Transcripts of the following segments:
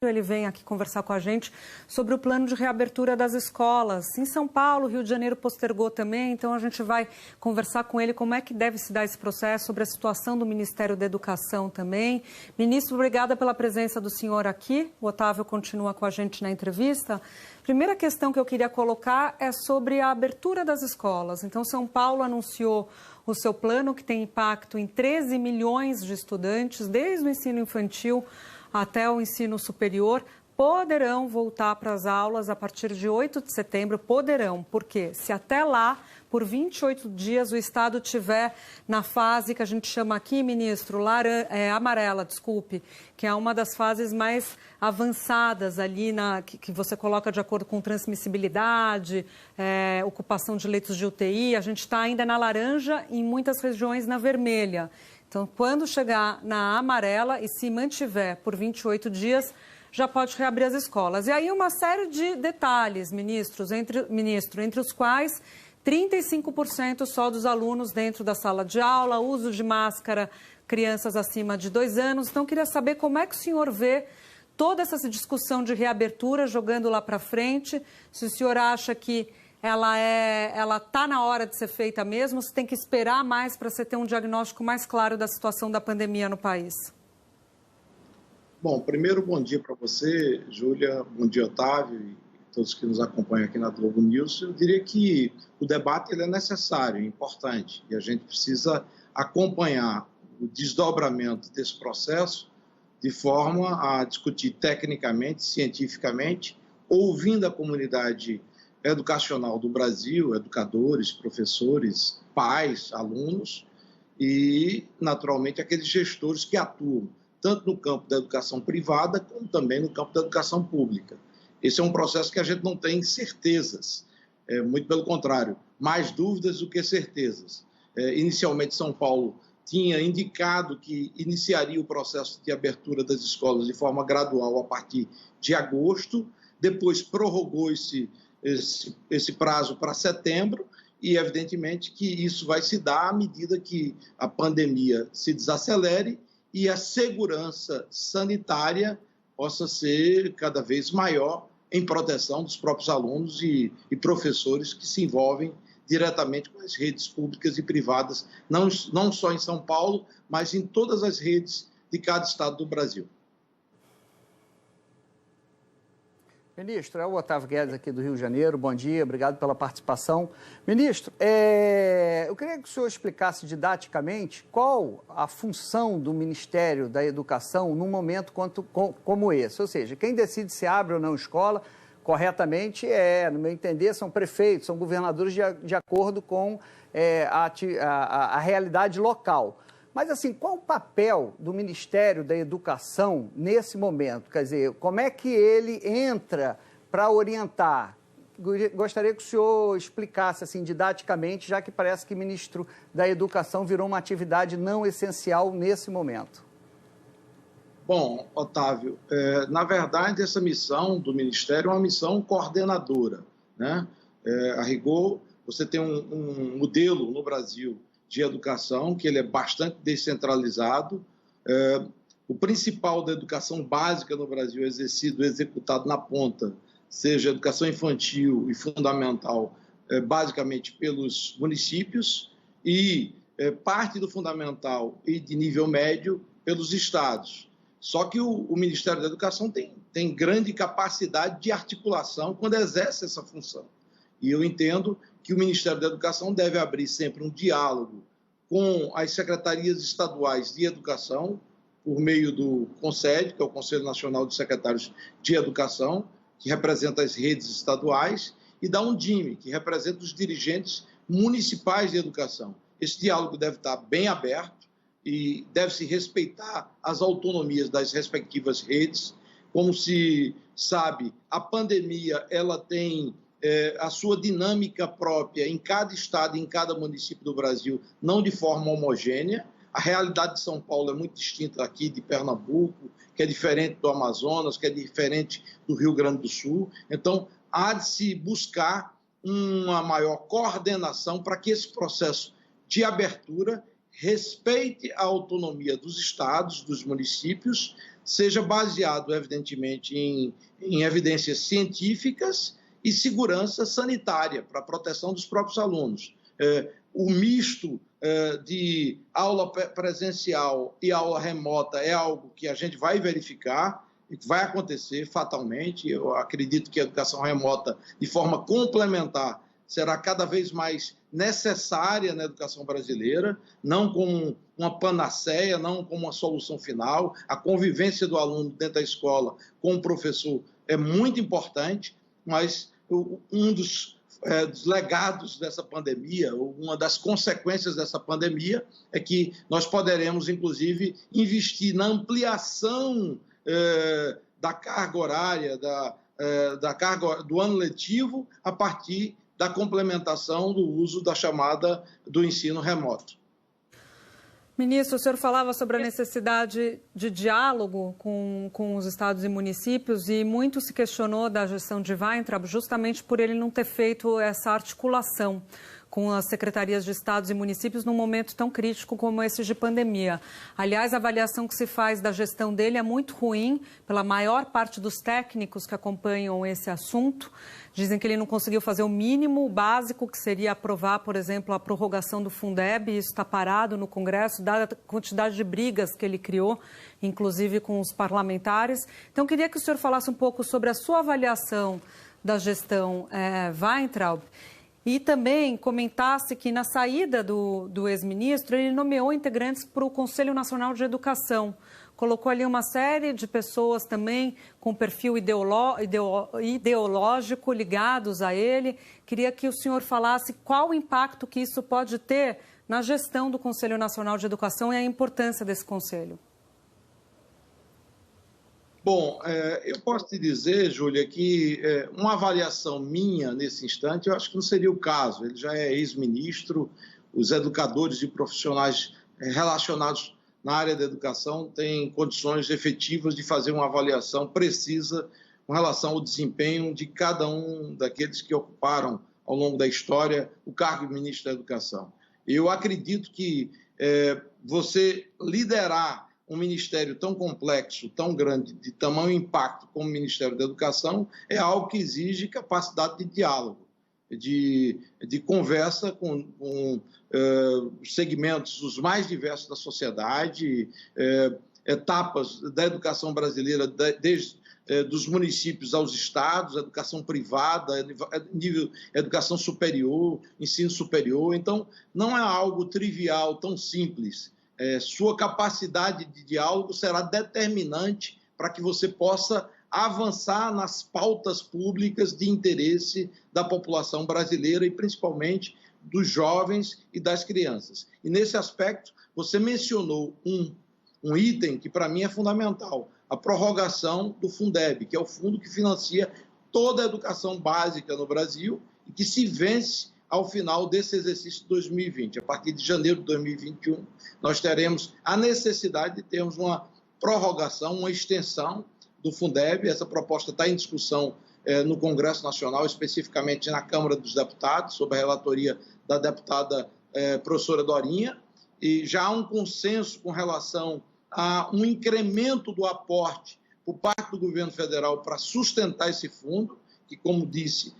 Ele vem aqui conversar com a gente sobre o plano de reabertura das escolas. Em São Paulo, Rio de Janeiro postergou também, então a gente vai conversar com ele como é que deve se dar esse processo, sobre a situação do Ministério da Educação também. Ministro, obrigada pela presença do senhor aqui. O Otávio continua com a gente na entrevista. Primeira questão que eu queria colocar é sobre a abertura das escolas. Então, São Paulo anunciou o seu plano, que tem impacto em 13 milhões de estudantes, desde o ensino infantil até o ensino superior, poderão voltar para as aulas a partir de 8 de setembro. Poderão, porque se até lá, por 28 dias, o Estado tiver na fase que a gente chama aqui, ministro, amarela, desculpe, que é uma das fases mais avançadas ali, que você coloca de acordo com transmissibilidade, ocupação de leitos de UTI. A gente está ainda na laranja e em muitas regiões na vermelha. Então, quando chegar na amarela e se mantiver por 28 dias, já pode reabrir as escolas. E aí uma série de detalhes, ministro, entre os quais 35% só dos alunos dentro da sala de aula, uso de máscara, crianças acima de 2 anos. Então, queria saber como é que o senhor vê toda essa discussão de reabertura, jogando lá para frente, se o senhor acha que ela está na hora de ser feita mesmo, se tem que esperar mais para você ter um diagnóstico mais claro da situação da pandemia no país? Bom, primeiro, bom dia para você, Júlia, bom dia, Otávio, e todos que nos acompanham aqui na Globo News. Eu diria que o debate ele é necessário, é importante, e a gente precisa acompanhar o desdobramento desse processo de forma a discutir tecnicamente, cientificamente, ouvindo a comunidade educacional do Brasil, educadores, professores, pais, alunos e, naturalmente, aqueles gestores que atuam tanto no campo da educação privada como também no campo da educação pública. Esse é um processo que a gente não tem certezas, muito pelo contrário, mais dúvidas do que certezas. Inicialmente, São Paulo tinha indicado que iniciaria o processo de abertura das escolas de forma gradual a partir de agosto, depois prorrogou esse prazo para setembro e, evidentemente, que isso vai se dar à medida que a pandemia se desacelere e a segurança sanitária possa ser cada vez maior em proteção dos próprios alunos e professores que se envolvem diretamente com as redes públicas e privadas, não só em São Paulo, mas em todas as redes de cada estado do Brasil. Ministro, é o Otávio Guedes aqui do Rio de Janeiro. Bom dia, obrigado pela participação. Ministro, eu queria que o senhor explicasse didaticamente qual a função do Ministério da Educação num momento como esse. Ou seja, quem decide se abre ou não escola, corretamente, no meu entender, são prefeitos, são governadores de acordo com a realidade local. Mas, assim, qual o papel do Ministério da Educação nesse momento? Quer dizer, como é que ele entra para orientar? Gostaria que o senhor explicasse, assim, didaticamente, já que parece que o ministro da Educação virou uma atividade não essencial nesse momento. Bom, Otávio, na verdade, essa missão do Ministério é uma missão coordenadora, né? A rigor, você tem um modelo no Brasil de educação, que ele é bastante descentralizado. O principal da educação básica no Brasil é executado na ponta, seja educação infantil e fundamental, basicamente pelos municípios, e parte do fundamental e de nível médio pelos estados. Só que o Ministério da Educação tem grande capacidade de articulação quando exerce essa função. E eu entendo que o Ministério da Educação deve abrir sempre um diálogo com as secretarias estaduais de educação, por meio do CONSED, que é o Conselho Nacional de Secretários de Educação, que representa as redes estaduais, e da Undime, que representa os dirigentes municipais de educação. Esse diálogo deve estar bem aberto e deve-se respeitar as autonomias das respectivas redes. Como se sabe, a pandemia ela tem a sua dinâmica própria em cada estado e em cada município do Brasil, não de forma homogênea. A realidade de São Paulo é muito distinta aqui de Pernambuco, que é diferente do Amazonas, que é diferente do Rio Grande do Sul. Então, há de se buscar uma maior coordenação para que esse processo de abertura respeite a autonomia dos estados, dos municípios, seja baseado, evidentemente, em evidências científicas e segurança sanitária para a proteção dos próprios alunos. O misto de aula presencial e aula remota é algo que a gente vai verificar e que vai acontecer fatalmente. Eu acredito que a educação remota, de forma complementar, será cada vez mais necessária na educação brasileira, não como uma panaceia, não como uma solução final. A convivência do aluno dentro da escola com o professor é muito importante, mas um dos legados dessa pandemia, uma das consequências dessa pandemia, é que nós poderemos, inclusive, investir na ampliação da carga horária, da carga do ano letivo, a partir da complementação do uso da chamada do ensino remoto. Ministro, o senhor falava sobre a necessidade de diálogo com os estados e municípios e muito se questionou da gestão de Weintraub justamente por ele não ter feito essa articulação com as secretarias de estados e municípios num momento tão crítico como esse de pandemia. Aliás, a avaliação que se faz da gestão dele é muito ruim pela maior parte dos técnicos que acompanham esse assunto. Dizem que ele não conseguiu fazer o mínimo, o básico, que seria aprovar, por exemplo, a prorrogação do Fundeb. Isso está parado no Congresso, dada a quantidade de brigas que ele criou, inclusive com os parlamentares. Então, queria que o senhor falasse um pouco sobre a sua avaliação da gestão Weintraub. E também comentasse que, na saída do ex-ministro, ele nomeou integrantes para o Conselho Nacional de Educação. Colocou ali uma série de pessoas também com perfil ideológico ligados a ele. Queria que o senhor falasse qual o impacto que isso pode ter na gestão do Conselho Nacional de Educação e a importância desse conselho. Bom, eu posso te dizer, Júlia, que uma avaliação minha nesse instante, eu acho que não seria o caso. Ele já é ex-ministro, os educadores e profissionais relacionados na área da educação têm condições efetivas de fazer uma avaliação precisa com relação ao desempenho de cada um daqueles que ocuparam ao longo da história o cargo de ministro da Educação. Eu acredito que você liderar um ministério tão complexo, tão grande, de tamanho impacto como o Ministério da Educação, é algo que exige capacidade de diálogo, de conversa com segmentos os mais diversos da sociedade, etapas da educação brasileira, desde dos municípios aos estados, educação privada, nível educação superior, ensino superior. Então, não é algo trivial, tão simples. Sua capacidade de diálogo será determinante para que você possa avançar nas pautas públicas de interesse da população brasileira e principalmente dos jovens e das crianças. E nesse aspecto, você mencionou um item que para mim é fundamental, a prorrogação do Fundeb, que é o fundo que financia toda a educação básica no Brasil e que se vence ao final desse exercício de 2020. A partir de janeiro de 2021, nós teremos a necessidade de termos uma prorrogação, uma extensão do Fundeb. Essa proposta está em discussão no Congresso Nacional, especificamente na Câmara dos Deputados, sob a relatoria da deputada professora Dorinha, e já há um consenso com relação a um incremento do aporte por parte do governo federal para sustentar esse fundo, que, como disse,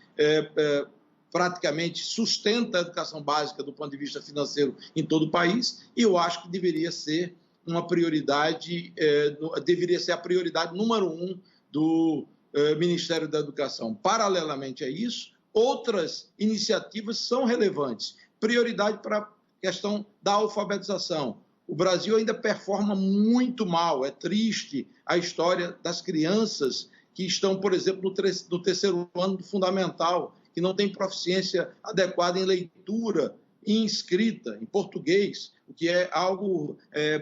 praticamente sustenta a educação básica do ponto de vista financeiro em todo o país, e eu acho que deveria ser uma prioridade, deveria ser a prioridade número 1 do Ministério da Educação. Paralelamente a isso, outras iniciativas são relevantes. Prioridade para a questão da alfabetização. O Brasil ainda performa muito mal, é triste a história das crianças que estão, por exemplo, no terceiro ano do fundamental, que não tem proficiência adequada em leitura e em escrita, em português, o que é algo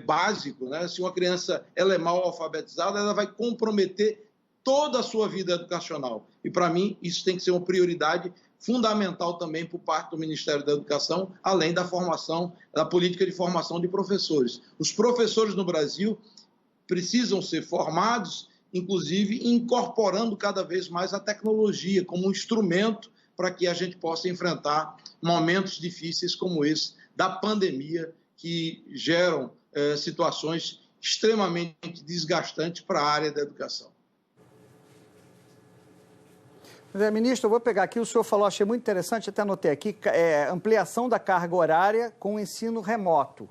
básico, né? Se uma criança ela é mal alfabetizada, ela vai comprometer toda a sua vida educacional. E, para mim, isso tem que ser uma prioridade fundamental também por parte do Ministério da Educação, além da formação, da política de formação de professores. Os professores no Brasil precisam ser formados, inclusive incorporando cada vez mais a tecnologia como um instrumento para que a gente possa enfrentar momentos difíceis como esse da pandemia que geram situações extremamente desgastantes para a área da educação. Ministro, eu vou pegar aqui, o senhor falou, achei muito interessante, até anotei aqui, ampliação da carga horária com o ensino remoto.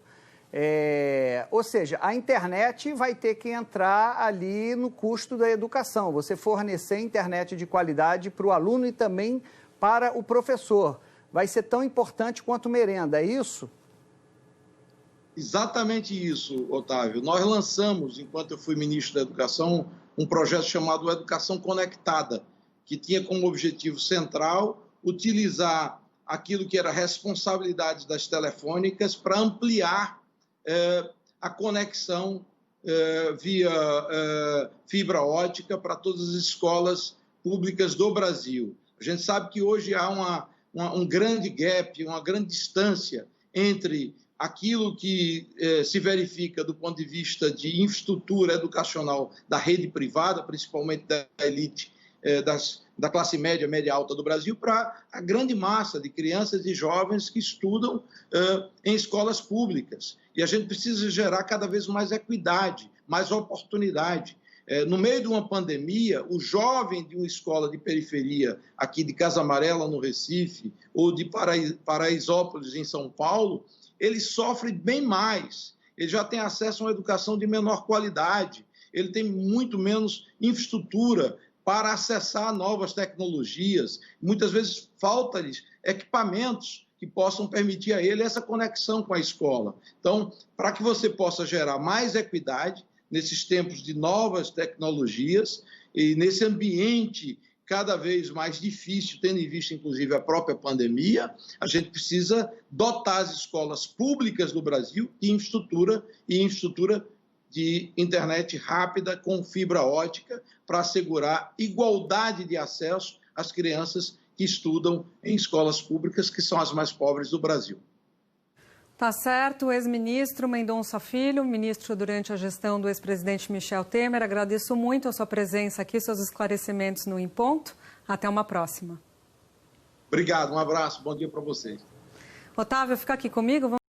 Ou seja, a internet vai ter que entrar ali no custo da educação, você fornecer internet de qualidade para o aluno e também para o professor. Vai ser tão importante quanto merenda, é isso? Exatamente isso, Otávio. Nós lançamos, enquanto eu fui ministro da Educação, um projeto chamado Educação Conectada, que tinha como objetivo central utilizar aquilo que era responsabilidade das telefônicas para ampliar a conexão via fibra ótica para todas as escolas públicas do Brasil. A gente sabe que hoje há um grande gap, uma grande distância entre aquilo que se verifica do ponto de vista de infraestrutura educacional da rede privada, principalmente da elite, da classe média, média alta do Brasil, para a grande massa de crianças e jovens que estudam em escolas públicas. E a gente precisa gerar cada vez mais equidade, mais oportunidade. No meio de uma pandemia, o jovem de uma escola de periferia, aqui de Casa Amarela, no Recife, ou de Paraisópolis, em São Paulo, ele sofre bem mais. Ele já tem acesso a uma educação de menor qualidade, ele tem muito menos infraestrutura para acessar novas tecnologias. Muitas vezes falta-lhes equipamentos que possam permitir a ele essa conexão com a escola. Então, para que você possa gerar mais equidade nesses tempos de novas tecnologias e nesse ambiente cada vez mais difícil, tendo em vista, inclusive, a própria pandemia, a gente precisa dotar as escolas públicas do Brasil de infraestrutura de internet rápida com fibra ótica para assegurar igualdade de acesso às crianças que estudam em escolas públicas, que são as mais pobres do Brasil. Tá certo, o ex-ministro Mendonça Filho, ministro durante a gestão do ex-presidente Michel Temer, agradeço muito a sua presença aqui, seus esclarecimentos no Em Ponto. Até uma próxima. Obrigado, um abraço, bom dia para vocês. Otávio, fica aqui comigo.